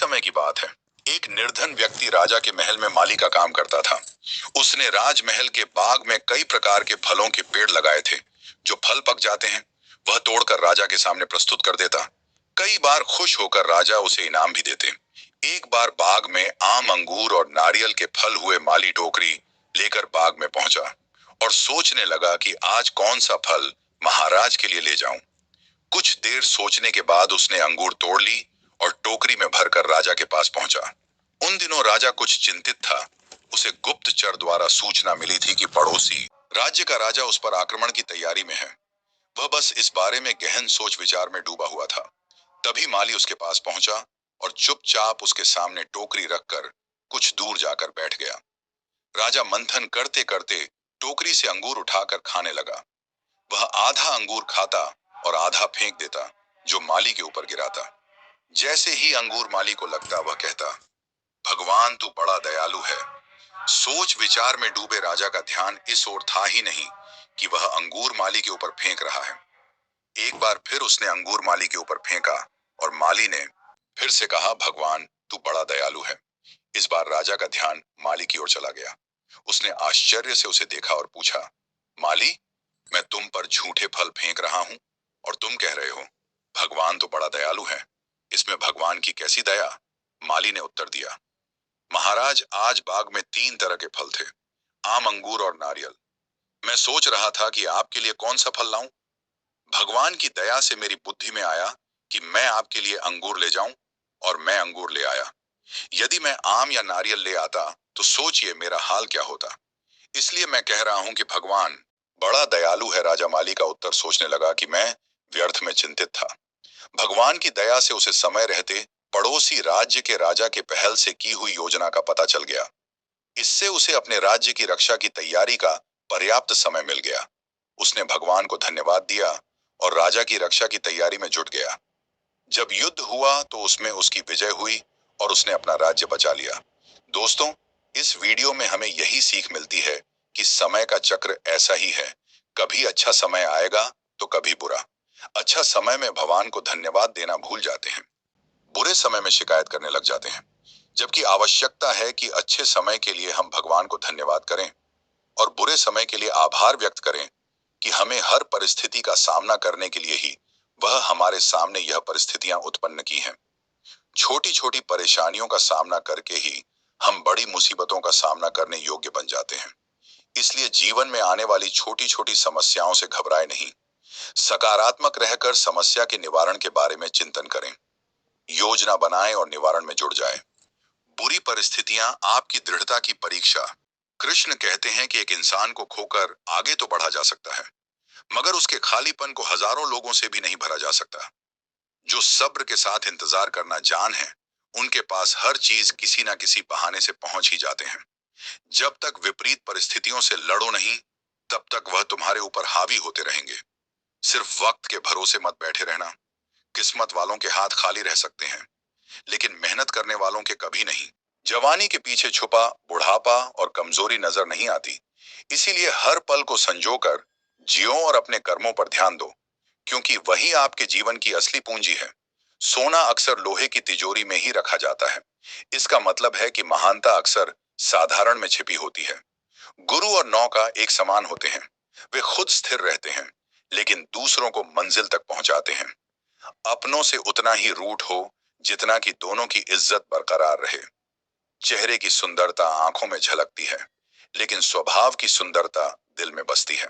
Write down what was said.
समय की बात है। एक निर्धन व्यक्ति राजा के महल में माली का काम करता था। उसने राजमहल के बाग में कई प्रकार के फलों के पेड़ लगाए थे। जो फल पक जाते हैं वह तोड़कर राजा के सामने प्रस्तुत कर देता। कई बार खुश होकर राजा उसे इनाम भी देते। एक बार बाग में आम, अंगूर और नारियल के फल हुए माली टोकरी लेकर बाग में पहुंचा और सोचने लगा कि आज कौन सा फल महाराज के लिए ले जाऊं। कुछ देर सोचने के बाद उसने अंगूर तोड़ ली और टोकरी में भरकर राजा के पास पहुंचा। उन दिनों राजा कुछ चिंतित था। उसे गुप्तचर द्वारा सूचना मिली थी कि पड़ोसी राज्य का राजा उस पर आक्रमण की तैयारी में है। वह बस इस बारे में गहन सोच विचार में डूबा हुआ था। तभी माली उसके पास पहुंचा और चुपचाप उसके सामने टोकरी रखकर कुछ दूर जाकर बैठ गया। राजा मंथन करते करते टोकरी से अंगूर उठाकर खाने लगा। वह आधा अंगूर खाता और आधा फेंक देता, जो माली के ऊपर गिराता। जैसे ही अंगूर माली को लगता, वह कहता, भगवान तू बड़ा दयालु है। सोच विचार में डूबे राजा का ध्यान इस ओर था ही नहीं कि वह अंगूर माली के ऊपर फेंक रहा है। एक बार फिर उसने अंगूर माली के ऊपर फेंका और माली ने फिर से कहा, भगवान तू बड़ा दयालु है। इस बार राजा का ध्यान माली की ओर चला गया। उसने आश्चर्य से उसे देखा और पूछा, माली, मैं तुम पर झूठे फल फेंक रहा हूं और तुम कह रहे हो भगवान तो बड़ा दयालु है। इसमें भगवान की कैसी दया? माली ने उत्तर दिया, महाराज, आज बाग में 3 तरह के फल थे, आम, अंगूर और नारियल। मैं सोच रहा था कि आपके लिए कौन सा फल लाऊं। भगवान की दया से मेरी बुद्धि में आया कि मैं आपके लिए अंगूर ले जाऊं और मैं अंगूर ले आया। यदि मैं आम या नारियल ले आता तो सोचिए मेरा हाल क्या होता। इसलिए मैं कह रहा हूं कि भगवान बड़ा दयालु है। राजा माली का उत्तर सोचने लगा कि मैं व्यर्थ में चिंतित था। भगवान की दया से उसे समय रहते पड़ोसी राज्य के राजा के पहल से की हुई योजना का पता चल गया। इससे उसे अपने राज्य की रक्षा की तैयारी का पर्याप्त समय मिल गया। उसने भगवान को धन्यवाद दिया और राजा की रक्षा की तैयारी में जुट गया। जब युद्ध हुआ तो उसमें उसकी विजय हुई और उसने अपना राज्य बचा लिया। दोस्तों, इस वीडियो में हमें यही सीख मिलती है कि समय का चक्र ऐसा ही है। कभी अच्छा समय आएगा तो कभी बुरा। अच्छा समय में भगवान को धन्यवाद देना भूल जाते हैं, बुरे समय में शिकायत करने लग जाते हैं। जबकि आवश्यकता है कि अच्छे समय के लिए हम भगवान को धन्यवाद करें और बुरे समय के लिए आभार व्यक्त करें कि हमें हर परिस्थिति का सामना करने के लिए ही वह हमारे सामने यह परिस्थितियां उत्पन्न की हैं। छोटी छोटी परेशानियों का सामना करके ही हम बड़ी मुसीबतों का सामना करने योग्य बन जाते हैं। इसलिए जीवन में आने वाली छोटी छोटी समस्याओं से घबराए नहीं। सकारात्मक रहकर समस्या के निवारण के बारे में चिंतन करें, योजना बनाएं और निवारण में जुड़ जाएं। बुरी परिस्थितियां आपकी दृढ़ता की परीक्षा। कृष्ण कहते हैं कि एक इंसान को खोकर आगे तो बढ़ा जा सकता है, मगर उसके खालीपन को हजारों लोगों से भी नहीं भरा जा सकता। जो सब्र के साथ इंतजार करना जान है, उनके पास हर चीज किसी ना किसी बहाने से पहुंच ही जाते हैं। जब तक विपरीत परिस्थितियों से लड़ो नहीं, तब तक वह तुम्हारे ऊपर हावी होते रहेंगे। सिर्फ वक्त के भरोसे मत बैठे रहना। किस्मत वालों के हाथ खाली रह सकते हैं, लेकिन मेहनत करने वालों के कभी नहीं। जवानी के पीछे छुपा बुढ़ापा और कमजोरी नजर नहीं आती। इसीलिए हर पल को संजोकर जियो और अपने कर्मों पर ध्यान दो, क्योंकि वही आपके जीवन की असली पूंजी है। सोना अक्सर लोहे की तिजोरी में ही रखा जाता है। इसका मतलब है कि महानता अक्सर साधारण में छिपी होती है। गुरु और नौका एक समान होते हैं। वे खुद स्थिर रहते हैं, लेकिन दूसरों को मंजिल तक पहुंचाते हैं। अपनों से उतना ही रूठ हो जितना कि दोनों की इज्जत बरकरार रहे। चेहरे की सुंदरता आंखों में झलकती है, लेकिन स्वभाव की सुंदरता दिल में बसती है।